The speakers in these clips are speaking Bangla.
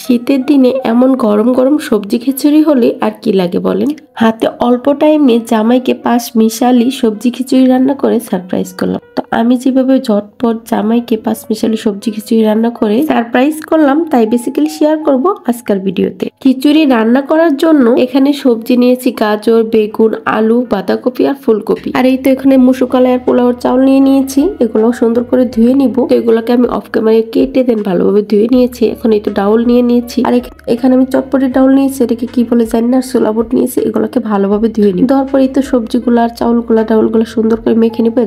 শীতের দিনে এমন গরম গরম সবজি খিচুড়ি হলে আর কি লাগে বলেন। হাতে অল্প টাইমে জামাইকে পাঁচ মিশালি সবজি খিচুড়ি রান্না করে সারপ্রাইজ করলাম। তো আমি যেভাবে ঝটপট জামাইকে পাঁচ মিশালি সবজি খিচুড়ি রান্না করে সারপ্রাইজ করলাম তাই বেসিক্যালি শেয়ার করব আজকের ভিডিওতে। খিচুড়ি রান্না করার জন্য এখানে সবজি নিয়েছি গাজর, বেগুন, আলু, বাঁধাকপি আর ফুলকপি। আর এই তো এখানে মুসুর কলাই আর পোলাওর চাউল নিয়ে নিয়েছি। এগুলো সুন্দর করে ধুয়ে নিব। তো এগুলোকে আমি অফ ক্যামেরায় কেটে দেন ভালোভাবে ধুয়ে নিয়েছি। এখন এই তো ডাউল নিয়ে নিয়েছি। আর এখানে আমি চটপটি ডাউল নিয়েছি, এটাকে কি বলে জানি না, সোলাবট নিয়েছি। এগুলোকে ভালোভাবে ধুয়ে নিই। দেওয়ার পরে তো সবজিগুলো আর চাউলগুলো ডাউলগুলো সুন্দর করে মেখে নিবো।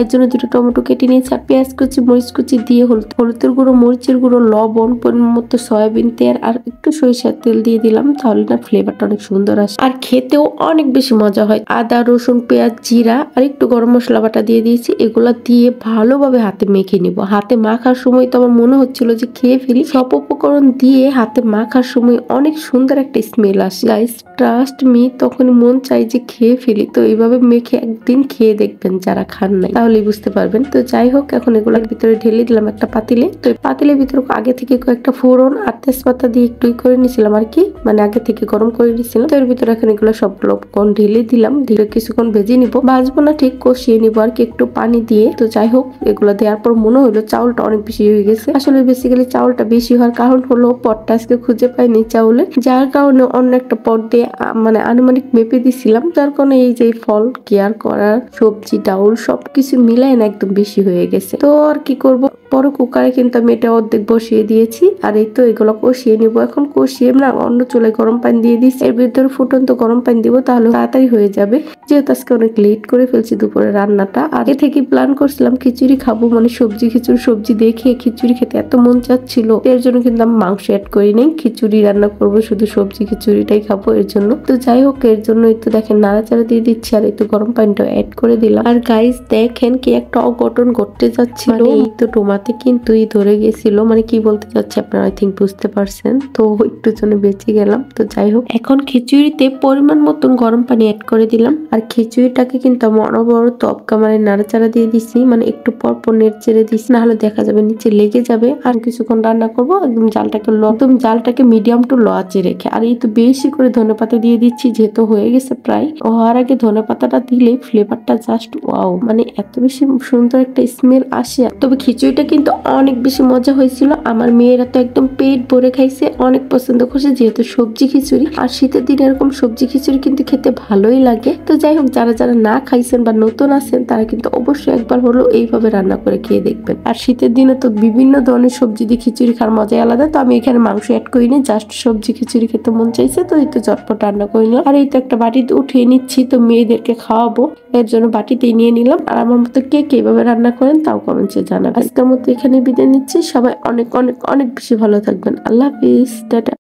এর জন্য দুটো টমেটো কেটে নিয়েছি আর পেঁয়াজ কুচি, মরিচ কুচি দিয়ে হলুদের গুঁড়ো, মরিচের গুঁড়ো, লবণ, পরিমাণ মতো সয়াবিন তেল আর একটু সরিষার তেল দিয়ে দিলাম। তাহলে না ফ্লেভারটা অনেক সুন্দর আসে আর খেতেও অনেক বেশি মজা হয়। আদা, রসুন, পেঁয়াজ, জিরা আর একটু গরম মশলা বাটা দিয়ে দিয়েছি। এগুলা দিয়ে ভালোভাবে হাতে মেখে নিব। হাতে মাখার সময় তো আমার মনে হচ্ছিল যে খেয়ে ফেলি। সব উপকরণ দিয়ে হাতে মাখার সময় অনেক সুন্দর একটা স্মেল আসে। গাইস ট্রাস্ট মি, তখন মন চাই যে খেয়ে ফেলি। তো এইভাবে মেখে একদিন খেয়ে দেখবেন যারা খান নাই, তাহলেই বুঝতে পারবেন। তো যাই হোক, এখন এগুলোর ভিতরে ঢেলে দিলাম একটা পাতিলে। তো পাতিলের ভিতরে আগে থেকে কয়েকটা ফোড়ন আর তেজপাতা দিয়ে একটু করে নিয়েছিলাম আর কি, মানে আগে থেকে গরম করে নিয়েছিলাম। তো এর ভিতরে এখন এগুলো সবগুলো উপকরণ ঢেলে দিলাম। ঢেলে কিছুক্ষণ ভেজে নিবো, ভাজবো না ঠিক, কষিয়ে নিবো আর কি একটু পানি দিয়ে। তো যাই হোক, এগুলো দেওয়ার পর মনে হলো চাউলটা অনেক বেশি হয়ে গেছে। আসলে বেসিক্যালি চাউলটা বেশি হওয়ার কারণ হলো পটটা আজকে খুঁজে পাইনি চাউলে, যার কারণে অন্য একটা পট দিয়ে মানে আনুমানিক মেপে দিছিলাম। যার কারণে এই যে ফল কেয়ার করার সবজি ডাউল সবকিছু মিলাই না একদম বেশি হয়ে গেছে। তো আর কি করব, বড় কুকারে কিন্তু আমি এটা অর্ধেক বসিয়ে দিয়েছি। আর এই তো এগুলো কষিয়ে নিবো। এখন কষিয়ে না অন্য চুলায় গরম পানি দিয়ে দিচ্ছি। এর ভিতরে ফুটন্ত গরম পানি দিব, তাহলে তাড়াতাড়ি হয়ে যাবে। যেহেতু আজকে অনেক লেট করে ফেলছি দুপুরে রান্নাটা। আগে থেকে প্ল্যান করছিলাম খিচুড়ি খাবো, মানে সবজি খিচুড়ি, সবজি দেখে খিচুড়ি খেতে এত মন চাচ্ছিল। এর জন্য কিন্তু আমি মাংস অ্যাড করি নাই, খিচুড়ি রান্না করবো, শুধু সবজি খিচুড়িটাই খাবো এর জন্য। তো যাই হোক, এর জন্য একটু দেখেন নাড়াচাড়া দিয়ে দিচ্ছি আর একটু গরম পানিটা অ্যাড করে দিলাম। আর গাইস দেখেন কি একটা অঘটন ঘটতে যাচ্ছিল। এই তো টোমাতে কিন্তু ধরে গেছিল, মানে কি বলতে চাচ্ছি আপনারা আই থিঙ্ক বুঝতে পারছেন। তো একটু জন্য বেঁচে গেলাম। তো যাই হোক, এখন খিচুড়িতে পরিমাণ মতন গরম পানি অ্যাড করে দিলাম। আর খিচুড়িটাকে কিন্তু আমি অনবরত অফ ক্যামেরায় নাড়াচাড়া দিয়ে দিছি, মানে একটু পরপর নেড়ে দিছি, না হলে দেখা যাবে নিচে লেগে যাবে। আর কিছুক্ষণ রান্না করবো একদম জালটাকে মিডিয়াম টু লো আঁচে রেখে। আর এই তো বেশি করে ধনেপাতা দিয়ে দিচ্ছি, যেহেতু হয়ে গেছে প্রায়। হওয়ার আগে ধনেপাতাটা দিলে ফ্লেভারটা জাস্ট ওয়াও, মানে এত বেশি সুন্দর একটা স্মেল আসে। তবে খিচুড়িটা কিন্তু অনেক বেশি মজা হয়েছিল। আমার মেয়েরা তো একদম পেট ভরে খাইছে, অনেক পছন্দ করছে, যেহেতু সবজি খিচুড়ি। আর শীতের দিনে এরকম সবজি খিচুড়ি কিন্তু খেতে ভালোই লাগে। তো যাই হোক, যারা যারা না খাইছেন বা নতুন আছেন তারা কিন্তু অবশ্যই একবার হলেও এইভাবে রান্না করে খেয়ে দেখবেন। আর শীতের দিনে তো বিভিন্ন ধরনের সবজি দিয়ে খিচুড়ি খাওয়ার মজাই আলাদা। তো আমি এখানে মাংস অ্যাড করিনি, জাস্ট সবজি খিচুড়ি খেতে মন চাইছে, তো এই তো চটপট রান্না করে নিলাম। আর এই তো একটা বাটিতে উঠিয়ে নিচ্ছি, তো মেয়েদেরকে খাওয়াবো এর জন্য বাটিতেই নিয়ে নিলাম। আর আমার মতো কে এইভাবে রান্না করেন তাও কমেন্টসে জানাবেন। আজকের মতো এখানে বিদায় নিচ্ছি। সবাই অনেক অনেক অনেক বেশি ভালো থাকবেন। আল্লাহ হাফিজ, টাটা।